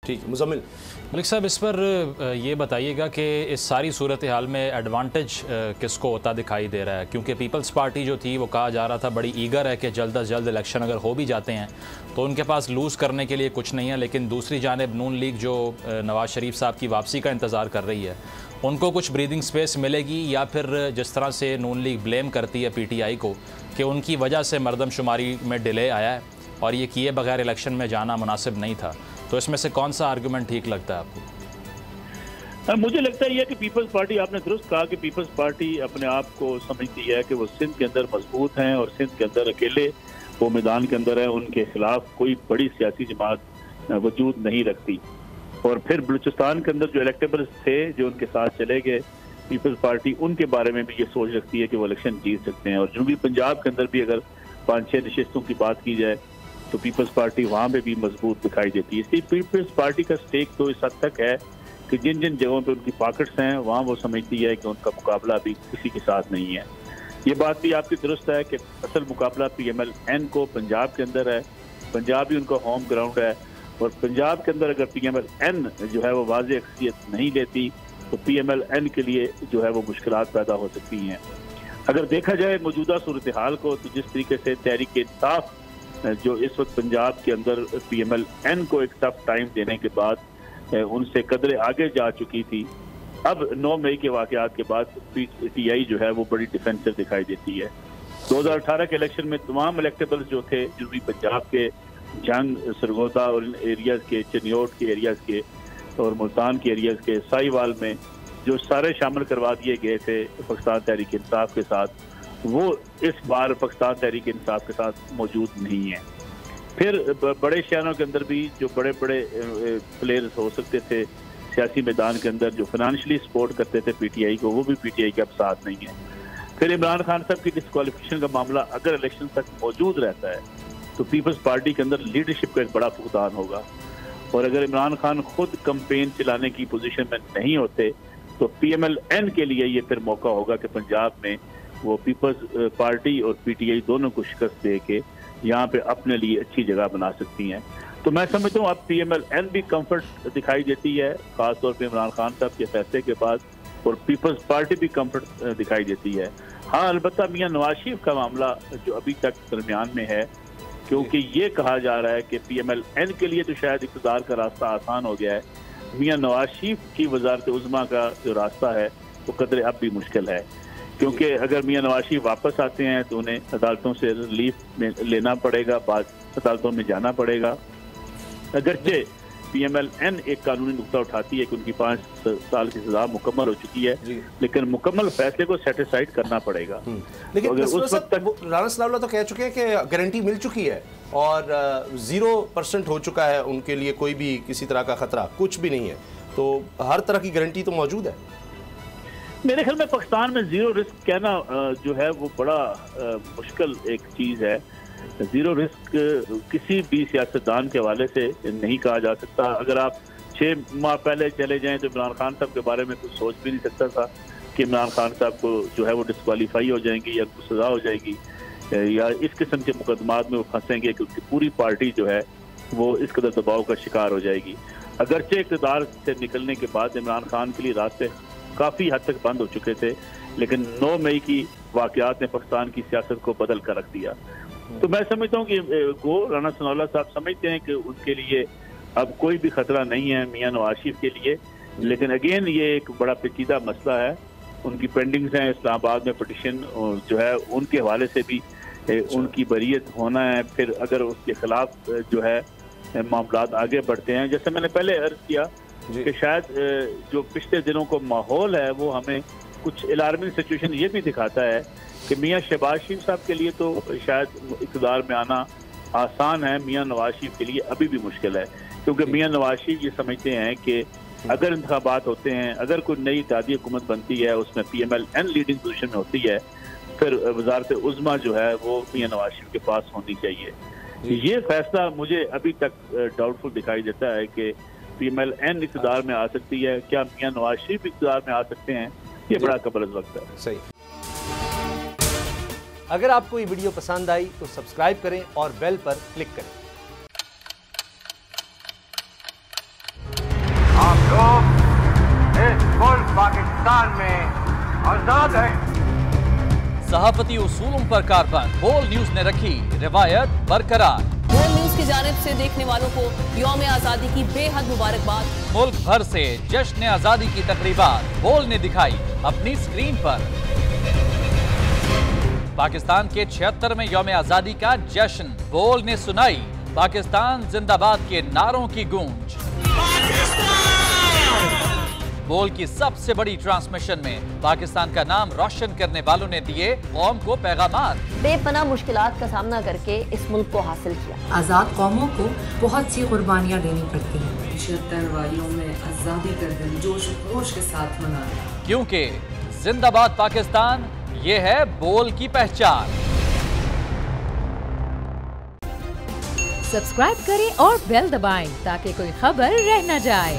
ठीक है मुज़म्मिल। मलिक साहब, इस पर ये बताइएगा कि इस सारी सूरत हाल में एडवांटेज किसको होता दिखाई दे रहा है, क्योंकि पीपल्स पार्टी जो थी वो कहा जा रहा था बड़ी ईगर है कि जल्द अज जल्द इलेक्शन अगर हो भी जाते हैं तो उनके पास लूज़ करने के लिए कुछ नहीं है, लेकिन दूसरी जानिब नून लीग जो नवाज़ शरीफ साहब की वापसी का इंतज़ार कर रही है उनको कुछ ब्रीदिंग स्पेस मिलेगी, या फिर जिस तरह से नून लीग ब्लेम करती है PTI को कि उनकी वजह से मरदमशुमारी में डिले आया है और ये किए बगैर इलेक्शन में जाना मुनासिब नहीं था, तो इसमें से कौन सा आर्गूमेंट ठीक लगता है आपको? मुझे लगता है कि पीपल्स पार्टी, आपने दुरुस्त कहा कि पीपल्स पार्टी अपने आप को समझती है कि वो सिंध के अंदर मजबूत हैं और सिंध के अंदर अकेले वो मैदान के अंदर है, उनके खिलाफ कोई बड़ी सियासी जमात वजूद नहीं रखती। और फिर बलूचिस्तान के अंदर जो इलेक्टेबल्स थे जो उनके साथ चले गए, पीपल्स पार्टी उनके बारे में भी ये सोच रखती है कि वो इलेक्शन जीत सकते हैं। और जनूबी पंजाब के अंदर भी अगर 5-6 नशिस्तों की बात की जाए तो पीपल्स पार्टी वहाँ पे भी मजबूत दिखाई देती है। इसलिए पीपल्स पार्टी का स्टेक तो इस हद तक है कि जिन जिन जगहों पे उनकी पॉकेट्स हैं वहाँ वो समझती है कि उनका मुकाबला अभी किसी के साथ नहीं है। ये बात भी आपकी दुरुस्त है कि असल मुकाबला PMLN को पंजाब के अंदर है, पंजाब ही उनका होम ग्राउंड है। और पंजाब के अंदर अगर PMLN जो है वो वाज़ेह अक्सियत नहीं लेती तो PMLN के लिए जो है वो मुश्किलात पैदा हो सकती हैं। अगर देखा जाए मौजूदा सूरत हाल को तो जिस तरीके से तहरीक इंसाफ जो इस वक्त पंजाब के अंदर PMLN को एक टफ टाइम देने के बाद उनसे कदरे आगे जा चुकी थी, अब 9 मई के वाकयात के बाद PTI जो है वो बड़ी डिफेंसिव दिखाई देती है। 2018 के इलेक्शन में तमाम इलेक्टेबल्स जो थे जनूबी पंजाब के, जंग, सरगोदा और एरियाज के, चनियोट के एरियाज के और मुल्तान के एरियाज के, साहिवाल में जो सारे शामिल करवा दिए गए थे पाकिस्तान तहरीक इंसाफ के साथ, वो इस बार पाकिस्तान तहरीक इंसाफ के साथ मौजूद नहीं है। फिर बड़े शहरों के अंदर भी जो बड़े बड़े प्लेयर्स हो सकते थे सियासी मैदान के अंदर जो फाइनेंशियली सपोर्ट करते थे PTI को, वो भी PTI के अब साथ नहीं है। फिर इमरान खान साहब की डिस्क्वालिफिकेशन का मामला अगर इलेक्शन तक मौजूद रहता है तो पीपल्स पार्टी के अंदर लीडरशिप का एक बड़ा फुकदान होगा। और अगर इमरान खान खुद कैंपेन चलाने की पोजीशन में नहीं होते तो PMLN के लिए ये फिर मौका होगा कि पंजाब में वो पीपल्स पार्टी और PTI दोनों को शिकस्त दे के यहाँ पे अपने लिए अच्छी जगह बना सकती हैं। तो मैं समझता हूँ अब PMLN भी कंफर्ट दिखाई देती है खासतौर पे इमरान खान साहब के फैसले के बाद, और पीपल्स पार्टी भी कंफर्ट दिखाई देती है। हाँ, अलबत्ता मियां नवाज शरीफ का मामला जो अभी तक दरमियान में है, क्योंकि ये कहा जा रहा है कि PMLN के लिए तो शायद इक़्तिदार का रास्ता आसान हो गया है, मियां नवाज शरीफ की वज़ारत उज़्मा का जो रास्ता है वो कदरे अब भी मुश्किल है। क्योंकि अगर मियां नवाज शरीफ वापस आते हैं तो उन्हें अदालतों से रिलीफ में लेना पड़ेगा, बाद अदालतों में जाना पड़ेगा। अगरचे PMLN एक कानूनी नुकता उठाती है कि उनकी 5 साल की सजा मुकम्मल हो चुकी है, लेकिन मुकम्मल फैसले को सेटिस्फाइड करना पड़ेगा। लेकिन तो उस वक्त तक राना सनाउल्लाह तो कह चुके हैं कि गारंटी मिल चुकी है और 0% हो चुका है, उनके लिए कोई भी किसी तरह का खतरा कुछ भी नहीं है, तो हर तरह की गारंटी तो मौजूद है। मेरे ख्याल में पाकिस्तान में जीरो रिस्क कहना जो है वो बड़ा मुश्किल एक चीज़ है। जीरो रिस्क किसी भी सियासतदान के हवाले से नहीं कहा जा सकता। अगर आप 6 माह पहले चले जाएं तो इमरान खान साहब के बारे में कुछ सोच भी नहीं सकता था कि इमरान खान साहब को जो है वो डिस्क्वालीफाई हो जाएंगी या कुछ सजा हो जाएगी या इस किस्म के मुकदमात में वो फंसेंगे, क्योंकि पूरी पार्टी जो है वो इस कदर दबाव का शिकार हो जाएगी। अगरचे इक़्तिदार से निकलने के बाद इमरान खान के लिए रास्ते काफ़ी हद तक बंद हो चुके थे, लेकिन 9 मई की वाक़यात ने पाकिस्तान की सियासत को बदल कर रख दिया। तो मैं समझता हूँ कि राना सनाउल्लाह साहब समझते हैं कि उनके लिए अब कोई भी खतरा नहीं है मियां नवाज शरीफ के लिए, लेकिन अगेन ये एक बड़ा पेचीदा मसला है। उनकी पेंडिंग्स हैं इस्लामाबाद में पिटिशन जो है उनके हवाले से भी उनकी बरीयत होना है। फिर अगर उसके खिलाफ जो है मामलात आगे बढ़ते हैं, जैसे मैंने पहले अर्ज किया कि शायद जो पिछले दिनों को माहौल है वो हमें कुछ अलार्मिंग सिचुएशन ये भी दिखाता है कि मियां शहबाज शरीफ साहब के लिए तो शायद इक़्तिदार में आना आसान है, मियां नवाज शरीफ के लिए अभी भी मुश्किल है। क्योंकि मियां नवाज शरीफ ये समझते हैं कि अगर इंतखाबात होते हैं, अगर कोई नई इत्तेहादी हुकूमत बनती है, उसमें PMLN लीडिंग पोजीशन में होती है, फिर वज़ारत उज़्मा जो है वो मियां नवाज शरीफ के पास होनी चाहिए। ये फैसला मुझे अभी तक डाउटफुल दिखाई देता है कि PMLN इक़्तिदार में आ सकती है, क्या मियां नवाज शरीफ इक़्तिदार में आ सकते हैं, ये बड़ा कबल वक्त है। सही। अगर आपको ये वीडियो पसंद आई तो सब्सक्राइब करें और बेल पर क्लिक करें। पाकिस्तान में आजाद है। सहाफती उसूलों पर कारबंद बोल न्यूज ने रखी रिवायत बरकरार। बोल न्यूज की जानिब से देखने वालों को यौम आजादी की बेहद मुबारकबाद। मुल्क भर से जश्न आजादी की तकरीबात बोल ने दिखाई अपनी स्क्रीन पर। पाकिस्तान के 76वें यौम आजादी का जश्न बोल ने सुनाई पाकिस्तान जिंदाबाद के नारों की गूंज। बोल की सबसे बड़ी ट्रांसमिशन में पाकिस्तान का नाम रोशन करने वालों ने दिए कौम को पैगामात। बेपनाह मुश्किलात का सामना करके इस मुल्क को हासिल किया। आज़ाद कौमों को बहुत सी कुर्बानियाँ देनी पड़ती हैं। 76 वालियों में आज़ादी का दिन जोश खरोश के साथ मनाया, क्योंकि जिंदाबाद पाकिस्तान ये है बोल की पहचान। सब्सक्राइब करें और बेल दबाएं ताकि कोई खबर रह न जाए।